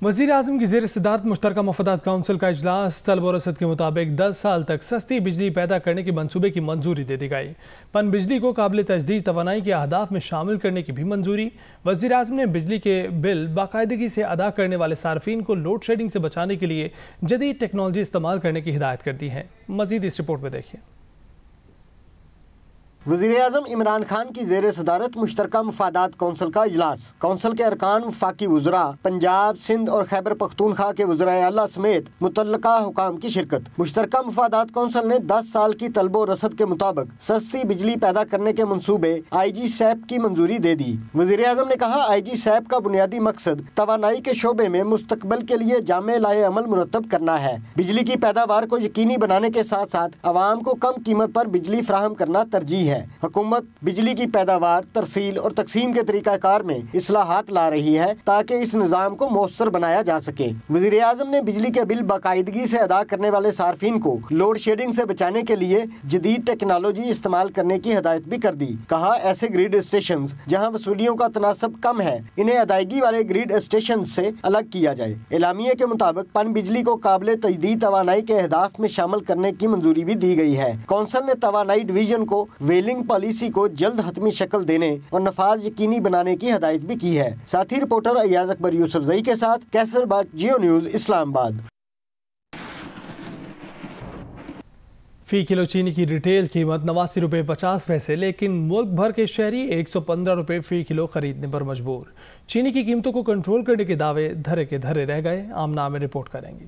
وزیر اعظم کی زیر صدارت مشترکہ مفادات کونسل کا اجلاس طلب و رسد کے مطابق 10 سال تک سستی بجلی پیدا کرنے کے منصوبے کی منظوری دے دی گئی۔ پن بجلی کو قابل تجدید توانائی کے اہداف میں شامل کرنے کی بھی منظوری۔ وزیر اعظم نے بجلی کے بل باقاعدگی سے ادا کرنے والے صارفین کو لوڈ شیڈنگ سے بچانے کے لیے جدید ٹیکنالوجی استعمال کرنے کی ہدایت کر دی ہے۔ مزید اس رپورٹ میں دیکھیں۔ وزیر اعظم عمران خان کی زیر صدارت مشترکہ مفادات کونسل کا اجلاس۔ کونسل کے ارکان وفاقی وزراء، پنجاب، سندھ اور خیبر پختونخوا کے وزرائے اعلیٰ سمیت متعلقہ حکام کی شرکت۔ مشترکہ مفادات کونسل نے 10 سال کی طلب و رسد کے مطابق سستی بجلی پیدا کرنے کے منصوبے آئی جی سیپ کی منظوری دے دی۔ وزیر اعظم نے کہا آئی جی سیپ کا بنیادی مقصد توانائی کے شعبے میں مستقبل کے لیے جامع لائحہ عمل مرتب کرنا ہے۔ بجلی کی پیداوار کو یقینی بنانے کے ساتھ ساتھ عوام کو کم قیمت پر بجلی فراہم کرنا ترجیح ہے۔ حکومت بجلی کی پیداوار، ترسیل اور تقسیم کے طریقہ کار میں اصلاحات لا رہی ہے تاکہ اس نظام کو مؤثر بنایا جا سکے۔ وزیر اعظم نے بجلی کے بل باقاعدگی سے ادا کرنے والے صارفین کو لوڈ شیڈنگ سے بچانے کے لیے جدید ٹیکنالوجی استعمال کرنے کی ہدایت بھی کر دی۔ کہا ایسے گریڈ اسٹیشنز جہاں وصولیوں کا تناسب کم ہے انہیں ادائیگی والے گریڈ اسٹیشنز سے الگ کیا جائے۔ اعلامیے کے مطابق پن بجلی کو قابل تجدید توانائی کے اہداف میں شامل کرنے کی منظوری بھی دی گئی ہے۔ کونسل نے توانائی ڈویژن کو ویلنگ پالیسی کو جلد حتمی شکل دینے اور نفاذ یقینی بنانے کی ہدایت بھی کی ہے۔ ساتھی رپورٹر ایاز اکبر یوسف زئی کے ساتھ کیسر بٹ، جیو نیوز، اسلام آباد۔ فی کلو چینی کی ریٹیل قیمت 89 روپے 50 پیسے، لیکن ملک بھر کے شہری 115 روپے فی کلو خریدنے پر مجبور۔ چینی کی قیمتوں کو کنٹرول کرنے کے دعوے دھرے کے دھرے رہ گئے۔ آمنہ میں رپورٹ کریں گی۔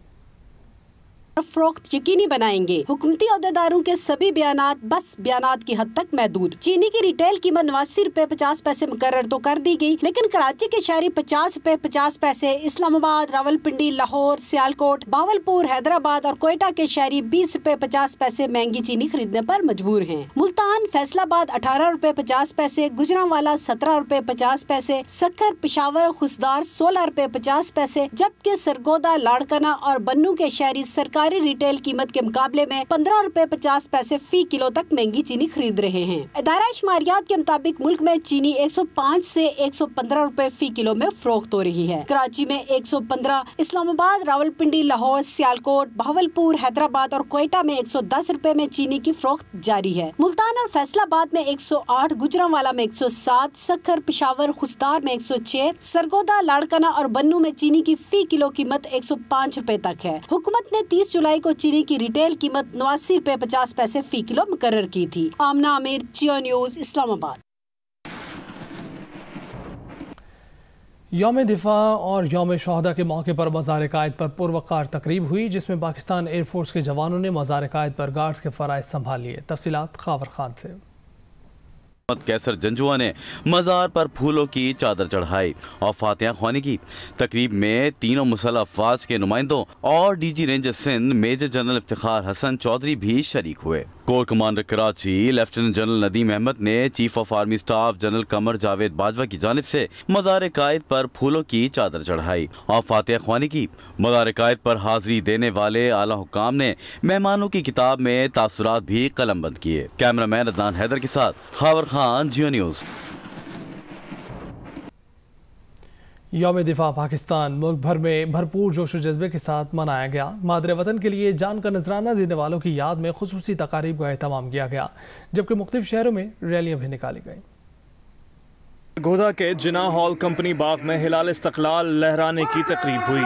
فروخت یقینی بنائیں گے۔ حکومتی عہدیداروں کے سبھی بیانات بس بیانات کی حد تک محدود۔ چینی کی ریٹیل قیمت 89 روپے 50 پیسے مقرر تو کر دی گئی، لیکن کراچی کے شہری 50 روپے 50 پیسے، اسلام آباد، راولپنڈی، لاہور، سیالکوٹ، بہاولپور، حیدرآباد اور کوئٹہ کے شہری 20 روپے 50 پیسے مہنگی چینی خریدنے پر مجبور ہیں۔ ملتان، فیصل آباد 18 روپے 50 پیسے، گجرانوالہ 17 روپے 50 پیسے، سکھر، پشاور، خسدار 16 روپے 50 پیسے، جبکہ سرگودا، لاڑکانہ اور بنو کے شہری سرکاری ریٹیل قیمت کے مقابلے میں 15 روپے 50 پیسے فی کلو تک مہنگی چینی خرید رہے ہیں۔ ادارہ شماریات کے مطابق ملک میں چینی 105 سے 115 روپے فی کلو میں فروخت ہو رہی ہے۔ کراچی میں 115، اسلام آباد، راولپنڈی، لاہور، سیالکوٹ، بہاولپور، حیدرآباد اور کوئٹہ میں 110 روپے میں چینی کی فروخت جاری ہے۔ ملتان اور فیصل آباد میں 108، گجرانوالہ میں 107، سکھر، پشاور، خسدار میں 106، سرگودا، لاڑکانہ اور بنو میں چینی کی فی کلو قیمت 105 روپے تک ہے۔ حکومت نے 30 جولائی کو چینی کی ریٹیل قیمت 89 روپے 50 پیسے فی کلو مقرر کی تھی۔ آمنہ عامر، جیو نیوز، اسلام آباد۔ یوم دفاع اور یوم شہداء کے موقع پر مزار قائد پر پروقار تقریب ہوئی، جس میں پاکستان ایئر فورس کے جوانوں نے مزار قائد پر گارڈز کے فرائض سنبھال لیے۔ تفصیلات خاور خان سے۔ کیسر جنجوا نے مزار پر پھولوں کی چادر چڑھائی اور فاتحہ خوانی کی۔ تقریب میں تینوں مسلح افواج کے نمائندوں اور D G range Sindh major general Iftikhar Hassan Chaudhry بھی شریک ہوئے۔ Corps commander Karachi lieutenant general Nadeem Ahmed نے chief of army staff general Qamar Javed Bajwa کی جانب سے مزار قائد پر پھولوں کی چادر چڑھائی اور فاتحہ خوانی کی۔ مزار قائد پر حاضری دینے والے اعلیٰ حکام نے مہمانوں کی کتاب میں تاثرات بھی قلم بند کیے۔ کیمرہ مین عدنان حیدر کے ساتھ خاور خان، جیو نیوز۔ یوم دفاع پاکستان ملک بھر میں بھرپور جوش و جذبے کے ساتھ منایا گیا۔ مادر وطن کے لیے جان کا نذرانہ دینے والوں کی یاد میں خصوصی تقاریب کا اہتمام کیا گیا، جبکہ مختلف شہروں میں ریلیاں بھی نکالی گئیں۔ گودا کے جناح ہال کمپنی باغ میں ہلال استقلال لہرانے کی تقریب ہوئی۔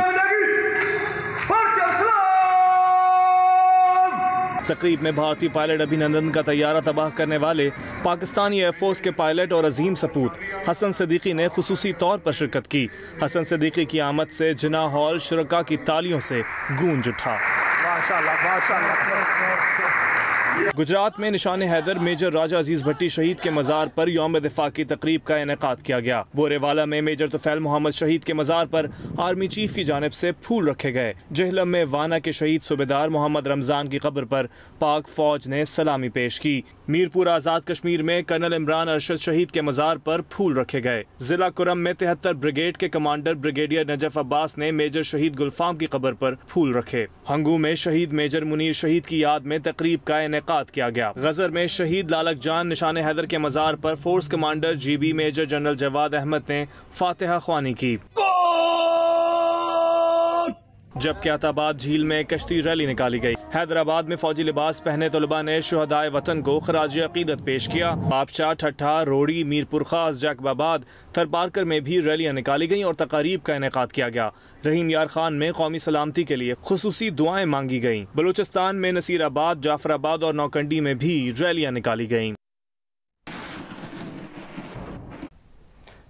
تقریب میں بھارتی پائلٹ ابھینندن کا طیارہ تباہ کرنے والے پاکستانی ایئر فورس کے پائلٹ اور عظیم سپوت حسن صدیقی نے خصوصی طور پر شرکت کی۔ حسن صدیقی کی آمد سے جناح ہال شرکاء کی تالیوں سے گونج اٹھا۔ گجرات میں نشان حیدر میجر راجہ عزیز بھٹی شہید کے مزار پر یوم دفاع کی تقریب کا انعقاد کیا گیا۔ بورے والا میں میجر طفیل محمد شہید کے مزار پر آرمی چیف کی جانب سے پھول رکھے گئے۔ جہلم میں وانا کے شہید صوبیدار محمد رمضان کی قبر پر پاک فوج نے سلامی پیش کی۔ میرپور آزاد کشمیر میں کرنل عمران ارشد شہید کے مزار پر پھول رکھے گئے۔ ضلع کرم میں 73 بریگیڈ کے کمانڈر بریگیڈیئر نجف عباس نے میجر شہید گلفام کی قبر پر پھول رکھے۔ ہنگو میں شہید میجر منیر شہید کی یاد میں تقریب کا انعقاد کیا گیا۔ غزر میں شہید لالک جان نشان حیدر کے مزار پر force commander G B major general Jawad Ahmed نے فاتحہ خوانی کی۔ जबकि अताबाद झील में कश्ती रैली निकाली गई। हैदराबाद में फौजी लिबास पहने तलबा ने शुहदाए वतन को खराज अकीदत पेश किया। बापशा, ठट्ठा, रोड़ी, मीरपुर खास, जैकबाबाद, थरपारकर में भी रैलियां निकाली गईं और तकारीब का इनेकाद किया गया। रहीम यार खान में कौमी सलामती के लिए खुसूसी दुआएं मांगी गईं। बलूचिस्तान में नसीराबाद, जाफराबाद और नौकंडी में भी रैलियां निकाली गईं।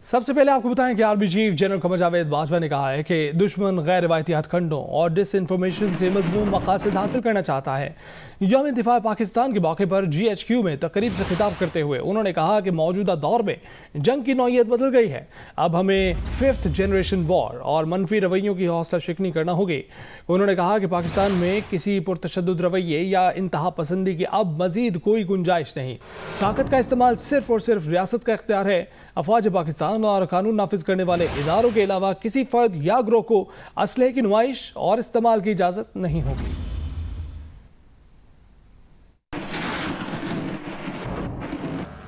सबसे पहले आपको बताएं कि army chief general Qamar Javed Bajwa ने कहा है कि दुश्मन गैर रिवायती हथकंडों और डिसइंफॉर्मेशन से मजमूम मकासद हासिल करना चाहता है। यौम दिफा पाकिस्तान के मौके पर GHQ में तकरीब से खिताब करते हुए उन्होंने कहा कि मौजूदा दौर में जंग की नौयत बदल गई है। अब हमें 5th जनरेशन वॉर और मनफी रवैयों की हौसला शिकनी करना होगी। उन्होंने कहा कि पाकिस्तान में किसी पुरतशद्दुद रवैये या इंतहा पसंदी की अब मजीद कोई गुंजाइश नहीं। ताकत का इस्तेमाल सिर्फ और सिर्फ रियासत का इख्तियार है। अफवाज पाकिस्तान और कानून नाफिज करने वाले इदारों के अलावा किसी फर्द या ग्रोह को असलहे की नुमाइश और इस्तेमाल की इजाजत नहीं होगी।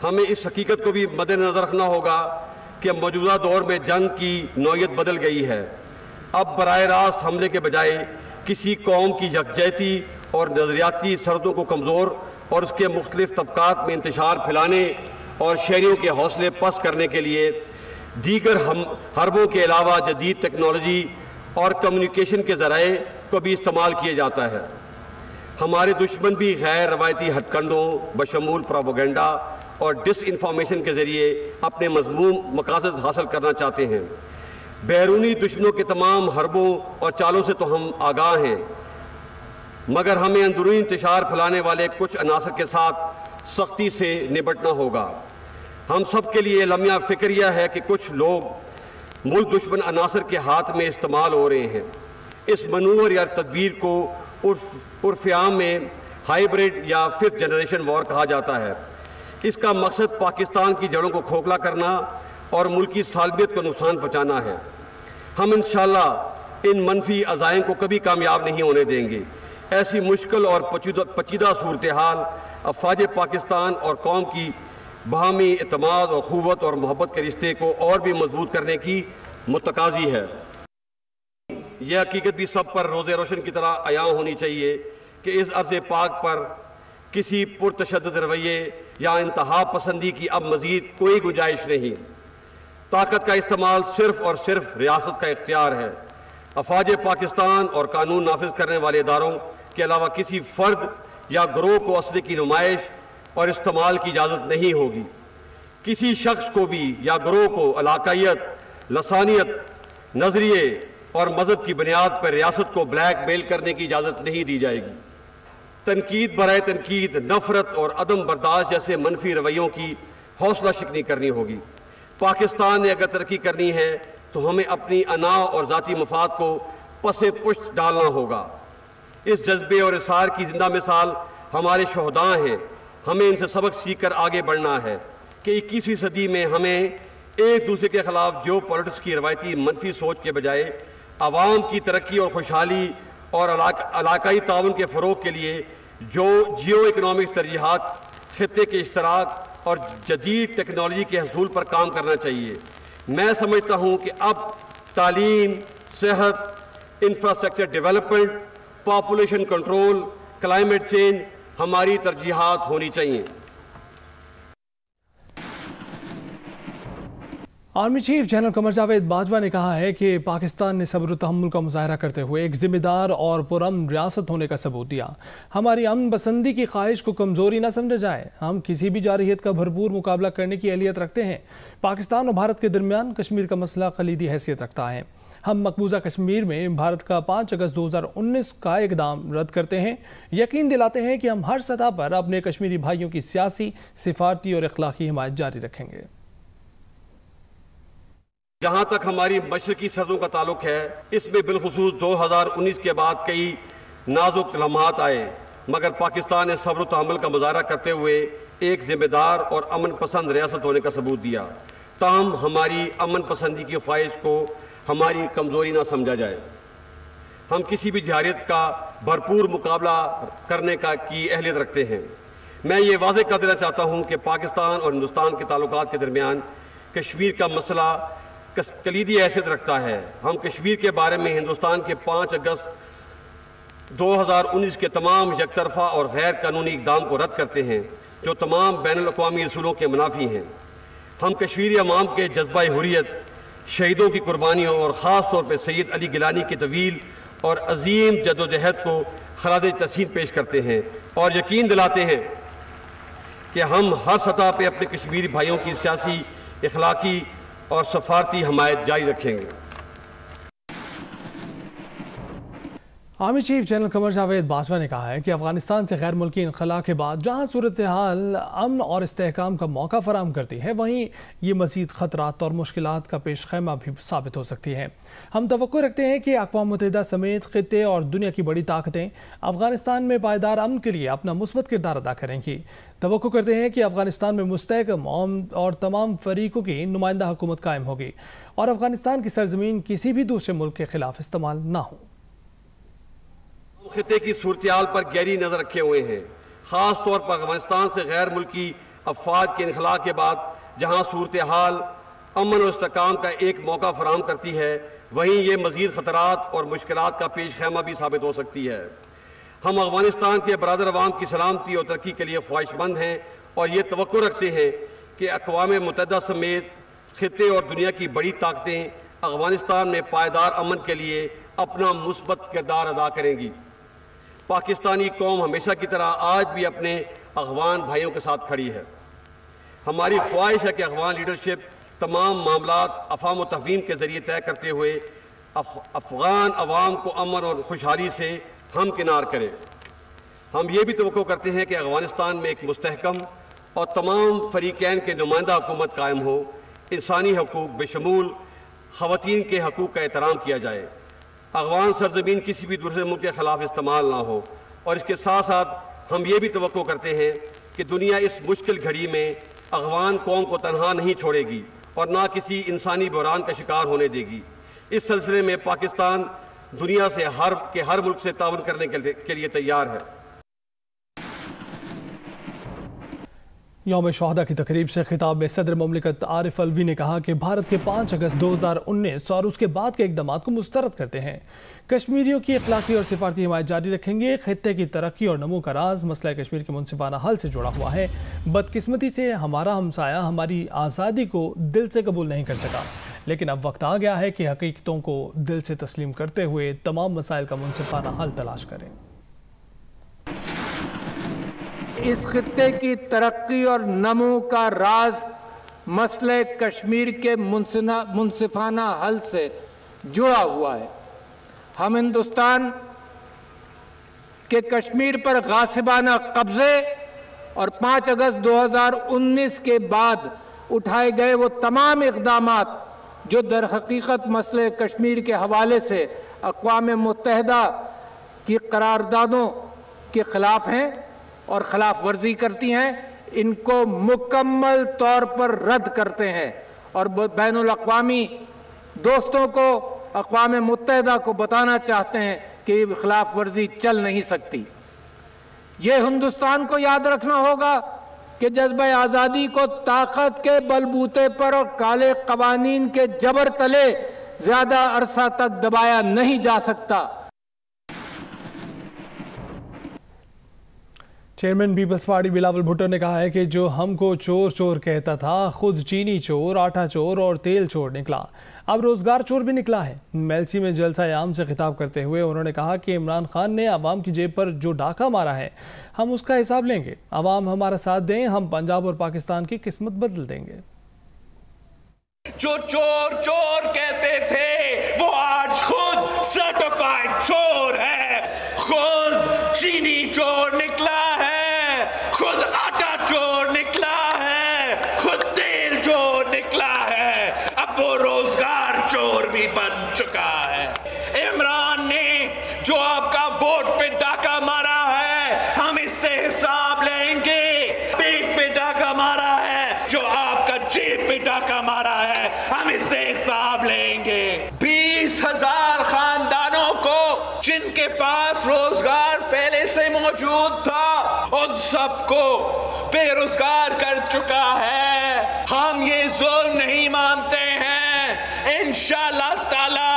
हमें इस हकीकत को भी मद्देनजर रखना होगा कि मौजूदा दौर में जंग की नौयत बदल गई है। अब बराह रास्त हमले के बजाय किसी कौम की यकजहती और नजरियाती सरहदों को कमज़ोर और उसके मुख्तलिफ तबकात में इंतशार फैलाने और शहरियों के हौसले पस्त करने के लिए दीगर हरबों के अलावा जदीद टेक्नोलॉजी और कम्युनिकेशन के ज़राए को भी इस्तेमाल किया जाता है। हमारे दुश्मन भी गैर रवायती हथकंडों बशमूल प्रोपेगेंडा और डिसइंफॉर्मेशन के ज़रिए अपने मज़मूम मकासद हासिल करना चाहते हैं। बैरूनी दुश्मनों के तमाम हरबों और चालों से तो हम आगाह हैं, मगर हमें अंदरूनी इंतशार फैलाने वाले कुछ अनासर के साथ सख्ती से निपटना होगा। हम सब के लिए लम्हा फिक्रिया है कि कुछ लोग मुल्क दुश्मन अनासर के हाथ में इस्तेमाल हो रहे हैं। इस मनूवर या तदबीर को उर्फ़-ए-आम में हाइब्रिड या 5th जनरेशन वॉर कहा जाता है। इसका मकसद पाकिस्तान की जड़ों को खोखला करना और मुल्की सालमियत को नुकसान पहुँचाना है। हम इंशाअल्लाह इन मनफी अज़ाइम को कभी कामयाब नहीं होने देंगे। ऐसी मुश्किल और पचीदा सूरत हाल अफवाज पाकिस्तान और कौम की बाहमी एतमाद और ख़ुव्वत और मोहब्बत के रिश्ते को और भी मजबूत करने की मुतकाज़ी है। यह हकीकत भी सब पर रोज़े रोशन की तरह आया होनी चाहिए कि इस अर्ज़ पाक पर किसी पुरतशद्दुद रवैये या इंतहा पसंदी की अब मज़ीद कोई गुंजाइश नहीं। ताकत का इस्तेमाल सिर्फ और सिर्फ रियासत का इख्तियार है। अफवाज पाकिस्तान और कानून नाफिज करने वाले इदारों के अलावा किसी फ़र्द या ग्रोह को असले की नुमाइश और इस्तेमाल की इजाज़त नहीं होगी। किसी शख्स को भी या ग्रोह को इलाकायत, लसानियत, नजरिए और मजहब की बुनियाद पर रियासत को ब्लैकमेल करने की इजाज़त नहीं दी जाएगी। तनकीद बराए तनकीद, नफरत और अदम बर्दाश्त जैसे मनफी रवैयों की हौसला शिकनी करनी होगी। पाकिस्तान ने अगर तरक्की करनी है तो हमें अपनी अना और ज़ाती मफाद को पसे पुश्त डालना होगा। इस जज्बे और इसार की जिंदा मिसाल हमारे शोहदा हैं। हमें इनसे सबक सीख कर आगे बढ़ना है कि 21वीं सदी में हमें एक दूसरे के खिलाफ जो पॉलिटिक्स की रवायती मनफी सोच के बजाय आवाम की तरक्की और खुशहाली और इलाकाई ताउन के फ़रोग के लिए जो जियो इकनॉमिक तरजीहात, खित्ते के इश्तराक और जदीद टेक्नोलॉजी के हसूल पर काम करना चाहिए। मैं समझता हूँ कि अब तालीम, सेहत, infrastructure development, population control, climate change हमारी तरजीहात होनी चाहिए। Army chief general Qamar Javed Bajwa ने कहा है कि पाकिस्तान ने सब्र तहम्मुल का मुजाहरा करते हुए एक जिम्मेदार और पुरअमन रियासत होने का सबूत दिया। हमारी अमन पसंदी की ख्वाहिश को कमजोरी न समझा जाए। हम किसी भी जारहियत का भरपूर मुकाबला करने की अहलियत रखते हैं। पाकिस्तान और भारत के दरमियान कश्मीर का मसला कलीदी हैसियत रखता है। हम मकबूजा कश्मीर में भारत का 5 अगस्त 2019 का इक़दाम रद्द करते हैं। यकीन दिलाते हैं कि हम हर सतह पर अपने कश्मीरी भाइयों की सियासी, सिफारती और अखलाकी हिमायत जारी रखेंगे। जहाँ तक हमारी मशरकी सरहदों का ताल्लुक है, इसमें बिलखुसूस 2019 के बाद कई नाजुक लम्हात आए, मगर पाकिस्तान ने सब्र तहम्मुल का मुजाहरा करते हुए एक जिम्मेदार और अमन पसंद रियासत होने का सबूत दिया। ताहम हमारी अमन पसंदी की ख्वाहिश को हमारी कमजोरी ना समझा जाए। हम किसी भी जारहियत का भरपूर मुकाबला करने की अहलियत रखते हैं। मैं ये वाज़ेह कर देना चाहता हूँ कि पाकिस्तान और हिंदुस्तान के ताल्लुकात के दरमियान कश्मीर का मसला کلیدی حیثیت رکھتا ہے۔ ہم کشمیر کے بارے میں ہندوستان کے 5 اگست 2019 کے تمام یک طرفہ اور غیر قانونی اقدام کو رد کرتے ہیں جو تمام بین الاقوامی اصولوں کے منافی ہیں۔ ہم کشمیری عوام کے جذبہ حریت، شہیدوں کی قربانیوں اور خاص طور پہ سید علی گیلانی کی طویل اور عظیم جدوجہد کو خراج تحسین پیش کرتے ہیں اور یقین دلاتے ہیں کہ ہم ہر سطح پہ اپنے کشمیری بھائیوں کی سیاسی، اخلاقی اور سفارتی حمایت جاری رکھیں گے۔ Army chief general Qamar Javed Bajwa نے کہا ہے کہ افغانستان سے غیر ملکی انخلا کے بعد جہاں صورتحال امن اور استحکام کا موقع فراہم کرتی ہے، وہیں یہ مزید خطرات اور مشکلات کا پیش خیمہ بھی ثابت ہو سکتی ہے۔ ہم توقع رکھتے ہیں کہ اقوام متحدہ سمیت خطے اور دنیا کی بڑی طاقتیں افغانستان میں پائیدار امن کے لیے اپنا مثبت کردار ادا کریں گی۔ توقع کرتے ہیں کہ افغانستان میں مستحکم اور تمام فریقوں کی نمائندہ حکومت قائم ہوگی اور افغانستان کی سرزمین کسی بھی دوسرے ملک کے خلاف استعمال نہ ہو۔ خطے کی صورتحال پر گہری نظر رکھے ہوئے ہیں، خاص طور پر افغانستان سے غیر ملکی افواج کے انخلاء کے بعد جہاں صورتحال امن و استحکام کا ایک موقع فراہم کرتی ہے، وہیں یہ مزید خطرات اور مشکلات کا پیش خیمہ بھی ثابت ہو سکتی ہے۔ ہم افغانستان کے برادر عوام کی سلامتی اور ترقی کے لیے خواہش مند ہیں اور یہ توقع رکھتے ہیں کہ اقوام متحدہ سمیت خطے اور دنیا کی بڑی طاقتیں افغانستان میں پائیدار امن کے لیے اپنا مثبت کردار ادا کریں گی۔ پاکستانی قوم ہمیشہ کی طرح آج بھی اپنے افغان بھائیوں کے ساتھ کھڑی ہے۔ ہماری خواہش ہے کہ افغان لیڈرشپ تمام معاملات افہام و تفہیم کے ذریعے طے کرتے ہوئے افغان عوام کو امن اور خوشحالی سے ہمکنار کرے۔ ہم یہ بھی توقع کرتے ہیں کہ افغانستان میں ایک مستحکم اور تمام فریقین کے نمائندہ حکومت قائم ہو، انسانی حقوق بشمول خواتین کے حقوق کا احترام کیا جائے، افغان سرزمین کسی بھی دوسرے ملک کے خلاف استعمال نہ ہو، اور اس کے ساتھ ساتھ ہم یہ بھی توقع کرتے ہیں کہ دنیا اس مشکل گھڑی میں افغان قوم کو تنہا نہیں چھوڑے گی اور نہ کسی انسانی بحران کا شکار ہونے دے گی۔ اس سلسلے میں پاکستان دنیا سے ہر ملک سے تعاون کرنے کے لیے تیار ہے۔ یوم شہداء کی تقریب سے خطاب میں صدر مملکت عارف الوی نے کہا کہ بھارت کے 5 اگست 2019 اور اس کے بعد کے اقدامات کو مسترد کرتے ہیں۔ کشمیریوں کی اخلاقی اور سفارتی حمایت جاری رکھیں گے۔ خطے کی ترقی اور نمو کا راز مسئلہ کشمیر کے منصفانہ حل سے جڑا ہوا ہے۔ بدقسمتی سے ہمارا ہمسایہ ہماری آزادی کو دل سے قبول نہیں کر سکا، لیکن اب وقت آ گیا ہے کہ حقیقتوں کو دل سے تسلیم کرتے ہوئے تمام مسائل کا منصفانہ حل تلاش کریں۔ اس خطے کی ترقی اور نمو کا راز مسئلہ کشمیر کے منصفانہ حل سے جڑا ہوا ہے۔ ہم ہندوستان کے کشمیر پر غاصبانہ قبضے اور 5 اگست 2019 کے بعد اٹھائے گئے وہ تمام اقدامات جو در حقیقت مسئلہ کشمیر کے حوالے سے اقوام متحدہ کی قراردادوں کے خلاف ہیں اور خلاف ورزی کرتی ہیں، ان کو مکمل طور پر رد کرتے ہیں اور بین الاقوامی دوستوں کو، اقوام متحدہ کو بتانا چاہتے ہیں کہ یہ خلاف ورزی چل نہیں سکتی۔ یہ ہندوستان کو یاد رکھنا ہوگا کہ جذبہ آزادی کو طاقت کے بلبوتے پر اور کالے قوانین کے جبر تلے زیادہ عرصہ تک دبایا نہیں جا سکتا۔ چیئرمین پیپلز پارٹی بلاول بھٹو نے کہا ہے کہ جو ہم کو چور چور کہتا تھا خود چینی چور، آٹا چور اور تیل چور نکلا، اب روزگار چور بھی نکلا ہے۔ میلسی میں جلسہ عام سے خطاب کرتے ہوئے انہوں نے کہا کہ عمران خان نے عوام کی جیب پر جو ڈاکہ مارا ہے ہم اس کا حساب لیں گے، عوام ہمارا ساتھ دیں، ہم پنجاب اور پاکستان کی قسمت بدل دیں گے۔ جو چور چور کہتے تھے وہ آج خود سرٹیفائیڈ چور ہے، خود چینی چور نکلا ہے، خود آٹا چور نکلا ہے، خود تیل چور نکلا ہے، اب وہ روزگار چور بھی بن چکا ہے۔ عمران نے جو آپ کا ووٹ پہ ڈاکہ مارا ہے ہم اس سے حساب لیں گے، پیٹ پہ ڈاکہ مارا ہے جو آپ کا جیب پہ ڈاکہ مارا ہے ہم اس سے حساب لیں گے۔ 20,000 خاندانوں کو جن کے پاس روزگار پہلے سے موجود تھا ان سب کو بے روزگار کر چکا ہے۔ ہم یہ ظلم نہیں مانتے ہیں۔ इंशाअल्लाह ताला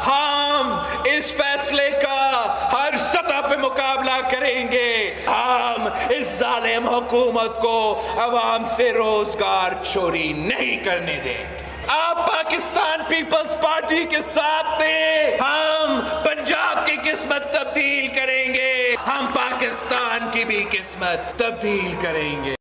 हम इस फैसले का हर सतह पे मुकाबला करेंगे। हम इस जालिम हुकूमत को अवाम से रोजगार चोरी नहीं करने देंगे। आप पाकिस्तान पीपल्स पार्टी के साथ थे, हम पंजाब की किस्मत तब्दील करेंगे, हम पाकिस्तान की भी किस्मत तब्दील करेंगे।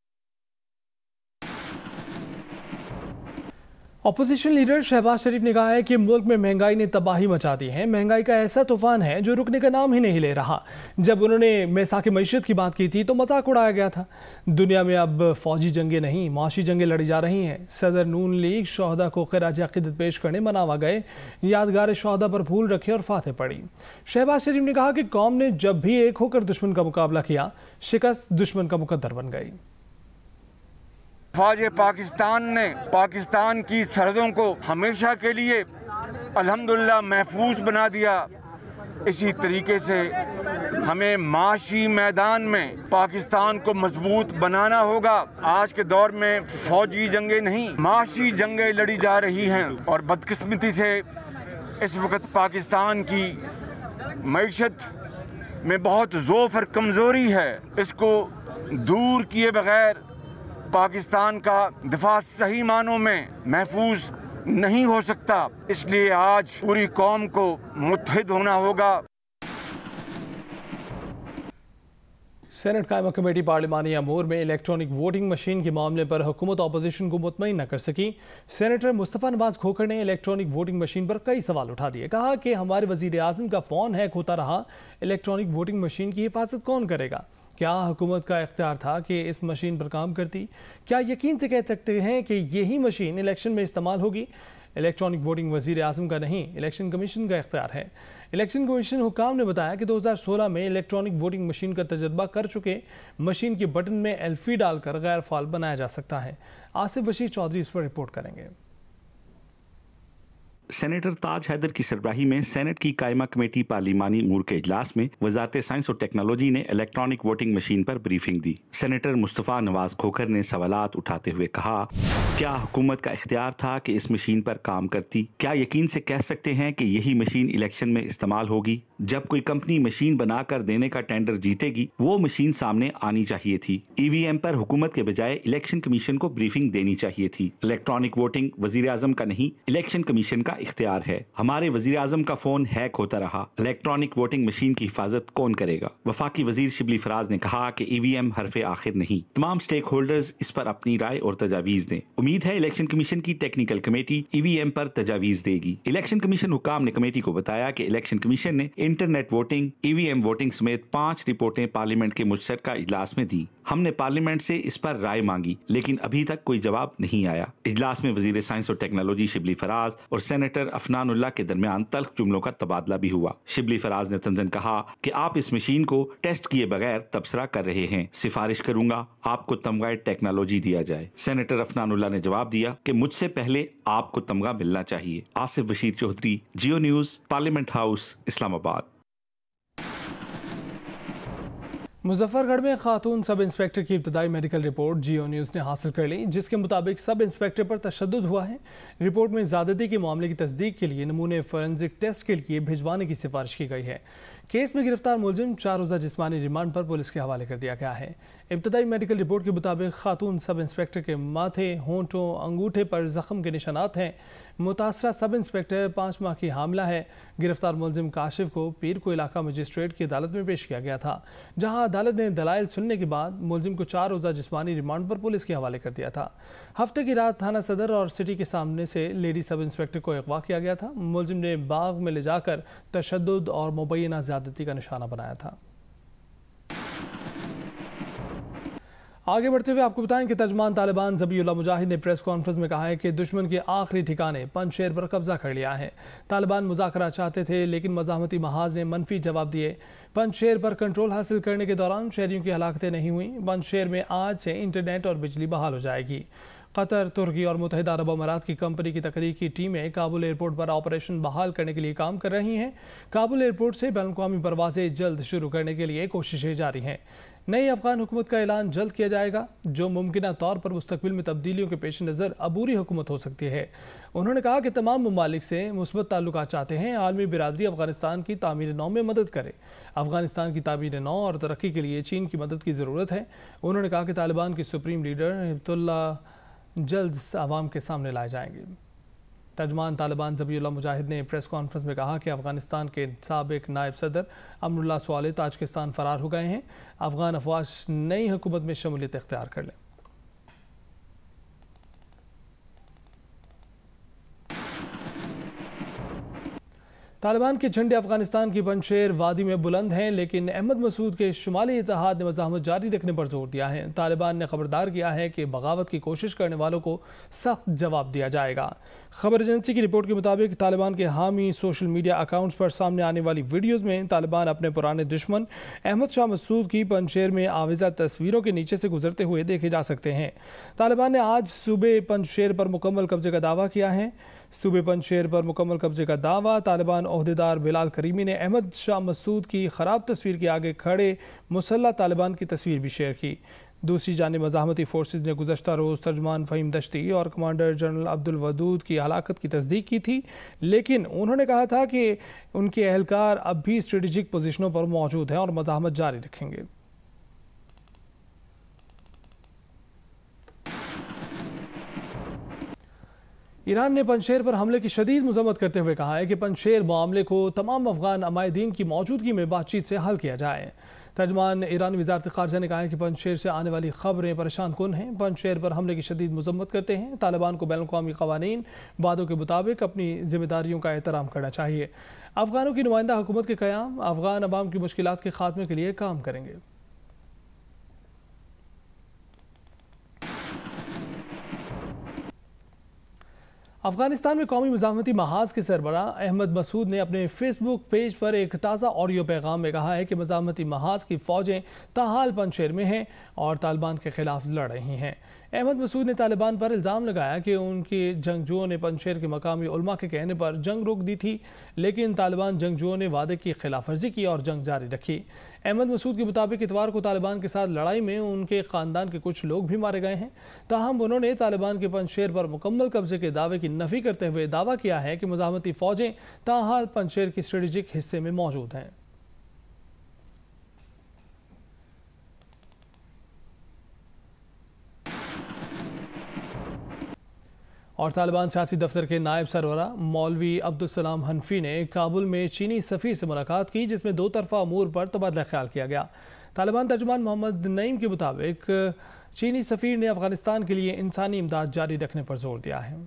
अपोजिशन लीडर शहबाज शरीफ ने कहा है कि मुल्क में महंगाई ने तबाही मचा दी है। महंगाई का ऐसा तूफान है जो रुकने का नाम ही नहीं ले रहा। जब उन्होंने मैसाक मईशत की बात की थी तो मजाक उड़ाया गया था। दुनिया में अब फौजी जंगें नहीं, माशी जंगें लड़ी जा रही हैं। सदर नून लीग शोहदा को खिराज अक़ीदत पेश करने मनावा गए, यादगार शोहदा पर फूल रखे और फातह पड़ी। शहबाज शरीफ ने कहा कि कौम ने जब भी एक होकर दुश्मन का मुकाबला किया, शिकस्त दुश्मन का मुकद्दर बन गई। फौज पाकिस्तान ने पाकिस्तान की सरहदों को हमेशा के लिए अल्हम्दुलिल्लाह महफूज बना दिया। इसी तरीके से हमें माशी मैदान में पाकिस्तान को मजबूत बनाना होगा। आज के दौर में फौजी जंगें नहीं, माशी जंगें लड़ी जा रही हैं और बदकिस्मती से इस वक्त पाकिस्तान की मईशत में बहुत ज़ोफ़ और कमज़ोरी है। इसको दूर किए बगैर पाकिस्तान का दिफा सही मानों में महफूज नहीं हो सकता। इसलिए आज पूरी कौम को मुत्तहिद होना होगा। सेनेट कायमा कमेटी पार्लिमानी अमूर में इलेक्ट्रॉनिक वोटिंग मशीन के मामले पर हुकूमत अपोजिशन को मुतमईन न कर सकी। सेनेटर मुस्तफ़ा नवाज खोखर ने इलेक्ट्रॉनिक वोटिंग मशीन पर कई सवाल उठा दिए। कहा कि हमारे वजीर आज़म का फ़ोन हैक होता रहा, इलेक्ट्रॉनिक वोटिंग मशीन की हिफाजत कौन करेगा? क्या हुकूमत का इख्तियार था कि इस मशीन पर काम करती? क्या यकीन से कह सकते हैं कि यही मशीन इलेक्शन में इस्तेमाल होगी? इलेक्ट्रॉनिक वोटिंग वजीर आज़म का नहीं, इलेक्शन कमीशन का इख्तियार है। इलेक्शन कमीशन हुकाम ने बताया कि 2016 में इलेक्ट्रॉनिक वोटिंग मशीन का तजर्बा कर चुके मशीन के बटन में एल्फी डालकर गैर फाल बनाया जा सकता है। आसिफ बशीर चौधरी इस पर रिपोर्ट करेंगे। सेनेटर ताज हैदर की सरबराही में सेनेट की कायमा कमेटी पार्लिमानी अमूर के इजलास में वजारत साइंस और टेक्नोलॉजी ने इलेक्ट्रॉनिक वोटिंग मशीन पर ब्रीफिंग दी। सेनेटर मुस्तफ़ा नवाज खोखर ने सवालात उठाते हुए कहा, क्या हुकूमत का इख्तियार था कि इस मशीन पर काम करती? क्या यकीन से कह सकते हैं कि यही मशीन इलेक्शन में इस्तेमाल होगी? जब कोई कंपनी मशीन बनाकर देने का टेंडर जीतेगी, वो मशीन सामने आनी चाहिए थी। EVM पर हुकूमत के बजाय इलेक्शन कमीशन को ब्रीफिंग देनी चाहिए थी। इलेक्ट्रॉनिक वोटिंग वजीर आजम का नहीं, इलेक्शन कमीशन का इख्तियार है। हमारे वजीर आजम का फोन हैक होता रहा, इलेक्ट्रॉनिक वोटिंग मशीन की हिफाजत कौन करेगा? वफाकी वजीर शिबली फराज ने कहा कि EVM हरफे आखिर नहीं। तमाम स्टेक होल्डर्स इस पर अपनी राय और तजावीज दें। उम्मीद है इलेक्शन कमीशन की टेक्निकल कमेटी EVM पर तजावीज देगी। इलेक्शन कमीशन हुकाम ने कमेटी को बताया कि इलेक्शन कमीशन ने इंटरनेट वोटिंग, EVM वोटिंग समेत 5 रिपोर्टें पार्लियामेंट के मुश्तरका इजलास में दी। हमने पार्लियामेंट से इस पर राय मांगी, लेकिन अभी तक कोई जवाब नहीं आया। इजलास में वजीर साइंस और टेक्नोलॉजी शिबली फराज और सेनेटर अफनानुल्लाह के दरमियान तल्ख जुमलों का तबादला भी हुआ। शिबली फराज ने तंजन कहा कि आप इस मशीन को टेस्ट किए बगैर तबसरा कर रहे हैं। सिफारिश करूंगा आपको तमगा टेक्नोलॉजी दिया जाए। सेनेटर अफनानुल्लाह ने जवाब दिया कि मुझसे पहले आपको तमगा मिलना चाहिए। Asif Bashir Chaudhry, Geo news, parliament house, Islamabad. Muzaffargarh में खातून सब इंस्पेक्टर की इब्तदाई मेडिकल रिपोर्ट जियो न्यूज़ ने हासिल कर ली, जिसके मुताबिक सब इंस्पेक्टर पर तशद्दुद हुआ है। रिपोर्ट में ज़्यादती के मामले की तस्दीक के लिए नमूने फोरेंसिक टेस्ट के लिए भिजवाने की सिफारिश की गई है। केस में गिरफ्तार मुलजिम 4 रोज़ा जिस्मानी रिमांड पर पुलिस के हवाले कर दिया गया है। इब्तदाई मेडिकल रिपोर्ट के मुताबिक खातून सब इंस्पेक्टर के माथे, होंठों, अंगूठे पर जख्म के निशानात हैं। मुतासरा सब इंस्पेक्टर 5 माह की हामला है। गिरफ्तार मुलजिम काशिफ को पीर को इलाका मजिस्ट्रेट की अदालत में पेश किया गया था, जहां अदालत ने दलाइल सुनने के बाद मुलजिम को 4 रोज़ा जिस्मानी रिमांड पर पुलिस के हवाले कर दिया था। हफ्ते की रात थाना सदर और सिटी के सामने से लेडी सब इंस्पेक्टर को अगवा किया गया था। मुलजिम ने बाग में ले जाकर तशद्दुद और मुबैना ज़्यादती का निशाना बनाया था। आगे बढ़ते हुए आपको बताएं कि तर्जमान तालिबान ज़बीउल्लाह मुजाहिद ने प्रेस कॉन्फ्रेंस में कहा है कि दुश्मन के आखिरी ठिकाने पंजशेर पर कब्जा कर लिया है। तालिबान मुज़ाकरा चाहते थे, लेकिन मज़ाहमती महाज ने मनफी जवाब दिए। पंजशेर पर कंट्रोल हासिल करने के दौरान शहरियों की हलाकतें नहीं हुई। पंजशेर में आज से इंटरनेट और बिजली बहाल हो जाएगी। कतर, तुर्की और मुत्तहिदा अरब अमारात की कंपनी की तकनीकी टीमें काबुल एयरपोर्ट पर ऑपरेशन बहाल करने के लिए काम कर रही हैं। काबुल एयरपोर्ट से बैनुल-अक़वामी परवाजें जल्द शुरू करने के लिए कोशिशें जारी हैं। नई अफगान हुकूमत का ऐलान जल्द किया जाएगा, जो मुमकिन तौर पर मुस्तकबिल में तब्दीलियों के पेश नज़र अबूरी हुकूमत हो सकती है। उन्होंने कहा कि तमाम ममालिक से मुस्बत ताल्लुकात चाहते हैं। आलमी बिरादरी अफगानिस्तान की तामीर नौ में मदद करे। अफगानिस्तान की तामीर नौ और तरक्की के लिए चीन की मदद की ज़रूरत है। उन्होंने कहा कि तालिबान के सुप्रीम लीडर हिब्तुल्लाह जल्द आवाम के सामने लाए जाएंगे। तर्जमान तालिबान ज़बीउल्लाह मुजाहिद ने प्रेस कॉन्फ्रेंस में कहा कि अफगानिस्तान के साबिक नायब सदर अमरुल्लाह स्वाले ताजिकिस्तान फरार हो गए हैं। अफगान अफवाज नई हुकूमत में शमूलियत इख्तियार कर लें। तालिबान के झंडे अफगानिस्तान की पंजशेर वादी में बुलंद हैं, लेकिन अहमद मसूद के शुमाली इत्तेहाद ने मज़ाहमत जारी रखने पर जोर दिया है। तालिबान ने खबरदार किया है कि बगावत की कोशिश करने वालों को सख्त जवाब दिया जाएगा। खबर एजेंसी की रिपोर्ट के मुताबिक तालिबान के हामी सोशल मीडिया अकाउंट्स पर सामने आने वाली वीडियोज़ में तालिबान अपने पुराने दुश्मन अहमद शाह मसूद की पंजशेर में आवेज़ा तस्वीरों के नीचे से गुजरते हुए देखे जा सकते हैं। तालिबान ने आज सूबे पंजशेर पर मुकम्मल कब्जे का दावा किया है। सूबे पंजशेर पर मुकम्मल कब्जे का दावा तालिबान ओहदेदार बिलाल करीमी ने अहमद शाह मसूद की ख़राब तस्वीर के आगे खड़े मुसल्लह तालिबान की तस्वीर भी शेयर की। दूसरी जानिब मज़ाहमती फोर्सेज ने गुज़श्ता रोज़ तर्जमान फ़हीम दश्ती और कमांडर जनरल अब्दुल वदूद की हलाकत की तस्दीक की थी, लेकिन उन्होंने कहा था कि उनके एहलकार अब भी स्ट्रेटेजिक पोजीशनों पर मौजूद हैं और मज़ाहमत जारी रखेंगे। ईरान ने पंजशेर पर हमले की शदीद मज़म्मत करते हुए कहा है कि पंजशेर मामले को तमाम अफगान अमायदीन की मौजूदगी में बातचीत से हल किया जाए। तर्जमान ईरानी वज़ारत ख़ारजा ने कहा है कि पंजशेर से आने वाली खबरें परेशान कुन हैं। पंजशेर पर हमले की शदीद मज़म्मत करते हैं। तालिबान को बैनुल-अक़वामी क़वानीन वादों के मुताबिक अपनी जिम्मेदारियों का एहतराम करना चाहिए। अफगानों की नुमाइंदा हुकूमत के क़याम अफगान अवाम की मुश्किलात के खात्मे के लिए काम करेंगे। अफगानिस्तान में कौमी मज़ाहमती महाज के सरबराह अहमद मसूद ने अपने फेसबुक पेज पर एक ताज़ा ऑडियो पैगाम में कहा है कि मज़ाहमती महाज की फ़ौजें ताहाल पंजशेर में हैं और तालिबान के खिलाफ लड़ रही हैं। अहमद मसूद ने तालिबान पर इल्ज़ाम लगाया कि उनके जंगजुओं ने पंजशेर के मकामी उलमा के कहने पर जंग रोक दी थी, लेकिन तालिबान जंगजुओं ने वादे की खिलाफ वर्जी की और जंग जारी रखी। अहमद मसूद के मुताबिक इतवार को तालिबान के साथ लड़ाई में उनके ख़ानदान के कुछ लोग भी मारे गए हैं। ताहम उन्होंने तालिबान के पंजशेर पर मुकम्मल कब्जे के दावे की नफ़ी करते हुए दावा किया है कि मज़ाहमती फ़ौजें ताहाल पंजशेर के स्ट्रेटेजिक हिस्से में मौजूद हैं। और तालिबान सियासी दफ्तर के नायब सरबरा मौलवी अब्दुल सलाम हनफी ने काबुल में चीनी सफ़ीर से मुलाकात की, जिसमें दो तरफ़ा अमूर पर तबादला ख्याल किया गया। तालिबान तर्जुमान मोहम्मद नईम के मुताबिक चीनी सफ़ीर ने अफगानिस्तान के लिए इंसानी इमदाद जारी रखने पर जोर दिया है।